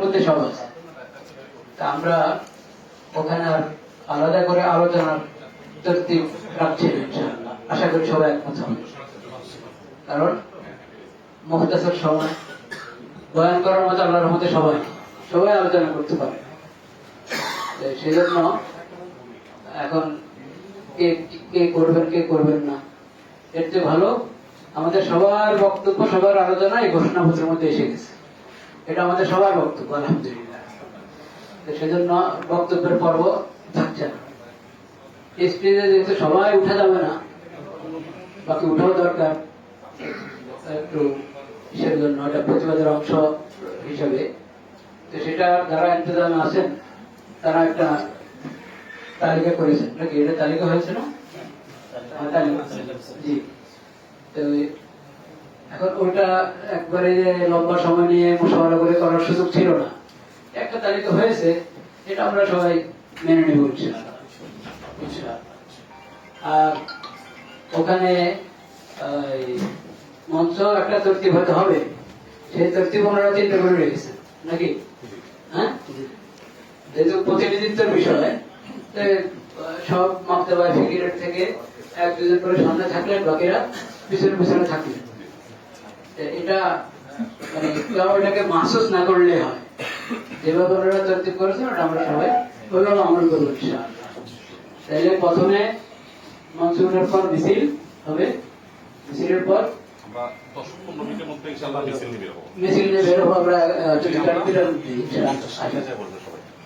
মধ্যে সব আছে। আমরা ওখানে আর আলাদা করে আলোচনার তরতিব রাখছি ইনশাআল্লাহ। আশা করি সবাই একমত হবে, কারণ মুখতাসার সময় বয়ান করার মতো আল্লাহর মধ্যে সবাই আলোচনা করতে পারে। সেই জন্য এখন কে কে করবেন কে করবেন না, এর চেয়ে ভালো আমাদের সবার বক্তব্য, সবার আলোচনা এই ঘোষণাপত্রের মধ্যে এসে গেছে। এটা আমাদের সবার বক্তব্য, আলহামদুলিল্লাহ। সেজন্য বক্তব্যের পর্ব থাকছে না। স্টেজে যেহেতু সবাই উঠা যাবে না, বাকি উঠাও দরকার একটু, কিসের জন্য, এটা প্রতিবাদের অংশ হিসাবে। তো সেটা যারা ইন্তজামে আছেন তারা একটা তালিকা করেছেন নাকি? এটা তালিকা হয়েছে না? জি। তো এখন ওটা একবারে লম্বা সময় নিয়ে মুশাওয়ারা করে করার সুযোগ ছিল না। একটা তালিকা হয়েছে, এটা আমরা সবাই মেনে নেব ইনশাআল্লাহ। আর ওখানে মঞ্চ একটা তরতিব হতে হবে, সেই তরতিব ওনারা চিন্তা করে রেখেছেন নাকি? হ্যাঁ, যেহেতু প্রতিনিধিত্বের বিষয়, সব মাক্তাবা ফিকিরের থেকে এক দুজন করে সামনে থাকলেন, বাকিরা পিছনে পিছনে থাকলেন। এটা মানে কেউ এটাকে মাহসুস না করলে হয়, যেভাবে ওনারা তরতিব করেছেন ওটা আমরা সবাই ওইভাবে আমল করবো ইনশাআল্লাহ। তাইলে প্রথমে মনসুরের পর মিছিল হবে, মিছিলের পর মিছিল নিয়ে বের হবো আমরা।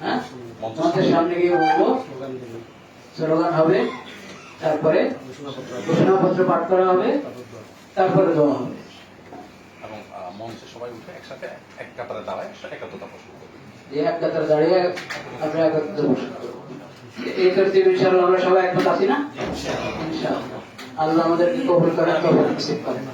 হ্যাঁ, মঞ্চের সামনে গিয়ে বলবো, স্লোগান হবে, তারপরে ঘোষণাপত্র পাঠ করা হবে, তারপরে দেওয়া হবে। এবং মঞ্চে সবাই উঠে একসাথে এক কাতারে দাঁড়ায় একাত্মতা পোষণ করবে। যে এক কাতারে দাঁড়িয়ে আমরা একাত্মতা পোষণ করবো। এই তরতিব ইনশাআল্লাহ আমরা সবাই একমত আছি না? ইনশাআল্লাহ আল্লাহ আমাদেরকে কবুল করেন, তৌফিক নসিব করেন।